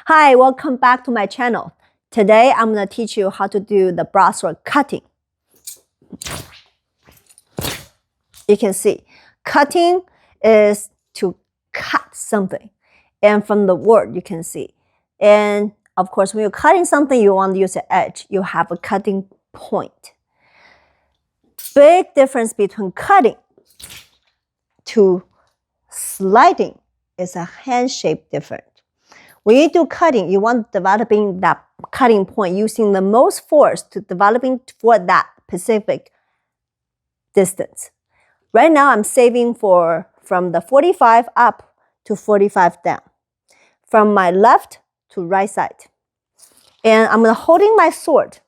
Hi, welcome back to my channel. Today, I'm going to teach you how to do the broadsword cutting. You can see, cutting is to cut something. And from the word, you can see. And of course, when you're cutting something, you want to use an edge. You have a cutting point. Big difference between cutting to sliding is a hand shape different. When you do cutting, you want developing that cutting point using the most force to developing for that specific distance. Right now, I'm saving from the 45 up to 45 down, from my left to right side. And I'm holding my sword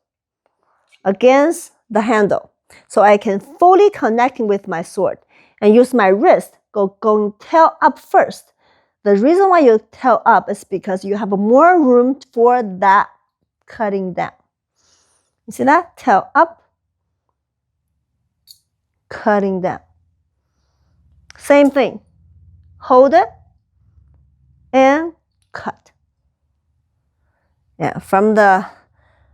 against the handle so I can fully connect with my sword and use my wrist going tail up first. The reason why you tail up is because you have more room for that cutting down. You see that? Tail up, cutting down. Same thing. Hold it and cut. Yeah, from the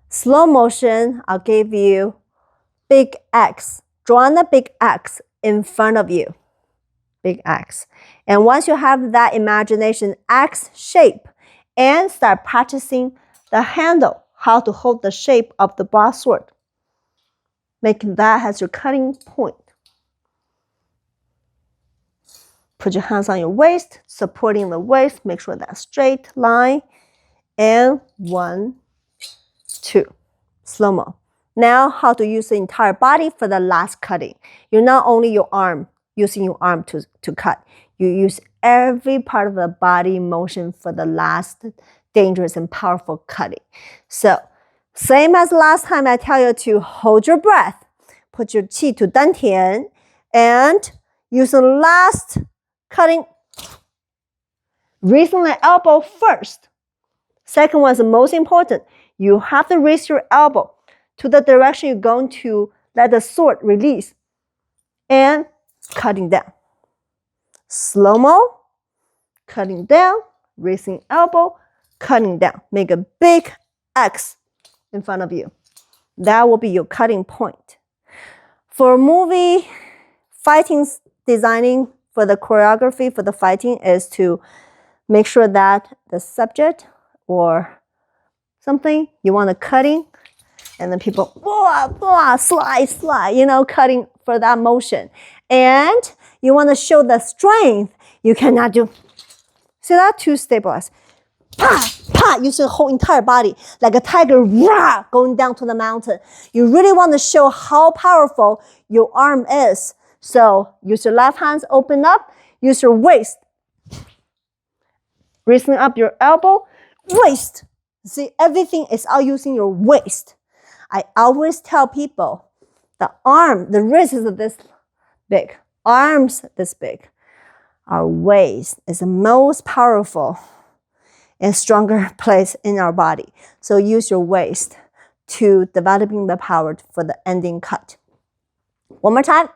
slow motion, I'll give you big X. Draw on a big X in front of you. Big X. And once you have that imagination X shape and start practicing the handle, how to hold the shape of the broadsword, making that as your cutting point. Put your hands on your waist, supporting the waist, make sure that's straight line. And 1, 2, slow-mo. Now, how to use the entire body for the last cutting. You're not only using your arm to cut. You use every part of the body motion for the last dangerous and powerful cutting. So, same as last time, I tell you to hold your breath, put your qi to dantian, and use the last cutting. Raising the elbow first. Second one is the most important. You have to raise your elbow to the direction you're going to let the sword release. And cutting down. Slow-mo, cutting down, raising elbow, cutting down. Make a big X in front of you. That will be your cutting point. For movie fighting designing, for the choreography for the fighting is to make sure that the subject or something you want to cutting, and then people slide, cutting for that motion. And you want to show the strength. You cannot do, see that? To stabilize. Use the whole entire body like a tiger going down to the mountain. You really want to show how powerful your arm is. So use your left hands, open up, use your waist. Raising up your elbow, waist. See, everything is all using your waist. I always tell people the wrist is this big, arms this big. Our waist is the most powerful and stronger place in our body. So use your waist to developing the power for the ending cut. One more time.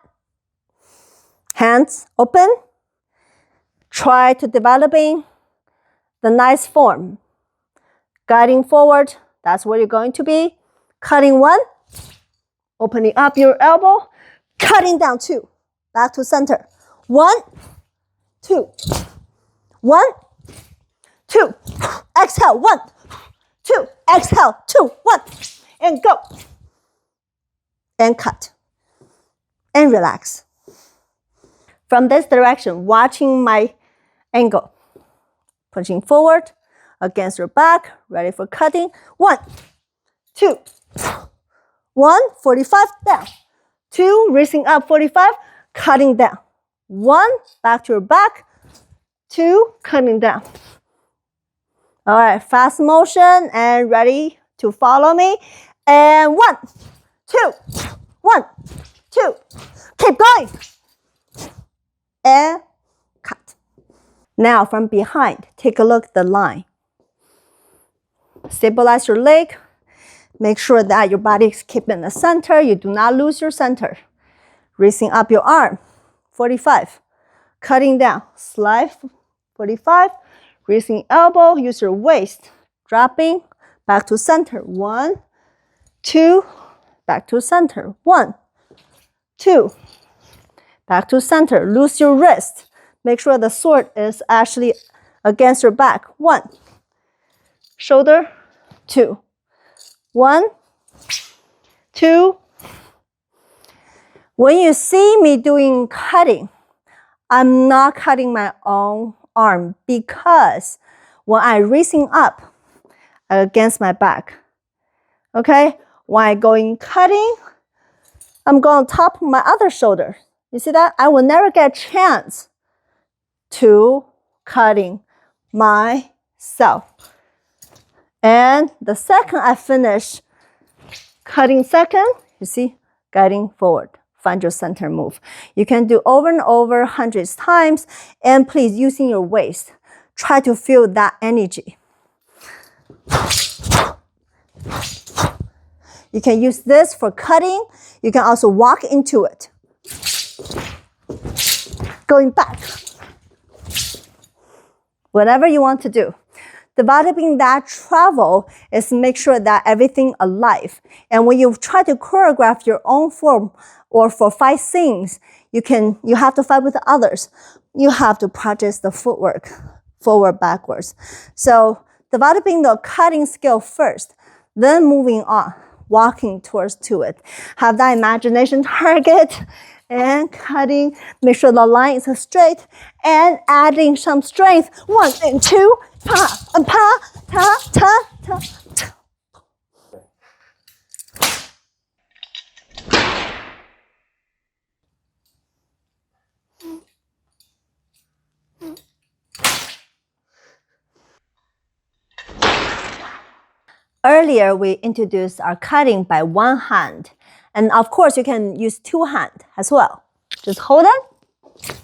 Hands open. Try to developing the nice form. Guiding forward, that's where you're going to be. Cutting 1, opening up your elbow, cutting down 2, back to center. 1, 2, 1, 2, exhale, 1, 2, exhale, 2, 1, and go. And cut. And relax. From this direction, watching my angle. Pushing forward, against your back, ready for cutting. 1, 2, 1, 45, down. 2, raising up, 45, cutting down. 1, back to your back. 2, cutting down. All right, fast motion and ready to follow me. And 1, 2, 1, 2, keep going. And cut. Now from behind, take a look at the line. Stabilize your leg. Make sure that your body is keeping the center. You do not lose your center. Raising up your arm, 45. Cutting down, slide, 45. Raising elbow, use your waist. dropping, back to center. 1, 2, back to center. 1, 2, back to center. Loose your wrist. Make sure the sword is actually against your back. 1, shoulder, 2, 1, 2. When you see me doing cutting, I'm not cutting my own arm because when I'm raising up against my back, okay? When I'm going cutting, I'm going on top of my other shoulder. You see that? I will never get a chance to cutting myself. And the second I finish cutting second, you see, guiding forward. Find your center move. You can do over and over hundreds times, and please, using your waist, try to feel that energy. You can use this for cutting. You can also walk into it. Going back. Whatever you want to do. Developing that travel is make sure that everything alive. And when you try to choreograph your own form or for fight scenes, you have to fight with others. You have to practice the footwork, forward, backwards. So developing the cutting skill first, then moving on, walking towards to it. Have that imagination target and cutting. Make sure the line is straight and adding some strength. 1 and 2. Pa, pa, ta, ta, ta, ta. Earlier, we introduced our cutting by one hand. And of course, you can use two hands as well. Just hold it.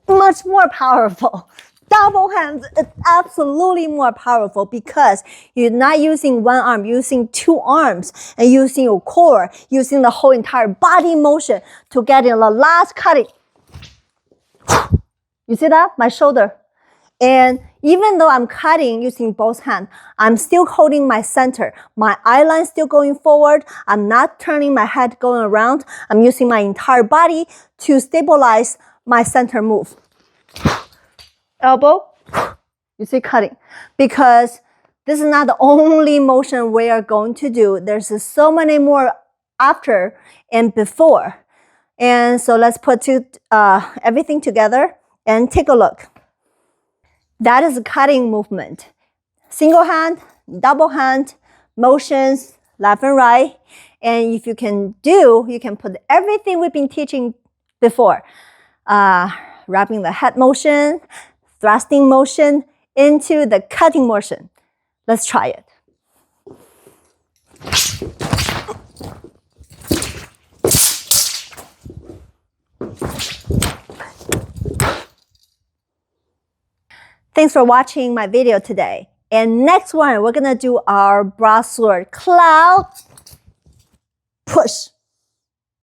Much more powerful. Double hands is absolutely more powerful because you're not using one arm, you're using two arms and using your core, using the whole entire body motion to get in the last cutting. You see that? My shoulder. And even though I'm cutting using both hands, I'm still holding my center. My eye line is still going forward. I'm not turning my head going around. I'm using my entire body to stabilize my center move. Elbow, you see cutting. Because this is not the only motion we are going to do. There's so many more after and before. And so let's put everything together and take a look. That is a cutting movement. Single hand, double hand, motions, left and right. And if you can you can put everything we've been teaching before. Wrapping the head motion, thrusting motion into the cutting motion. Let's try it. Thanks for watching my video today. And next one, we're gonna do our broadsword cloud push.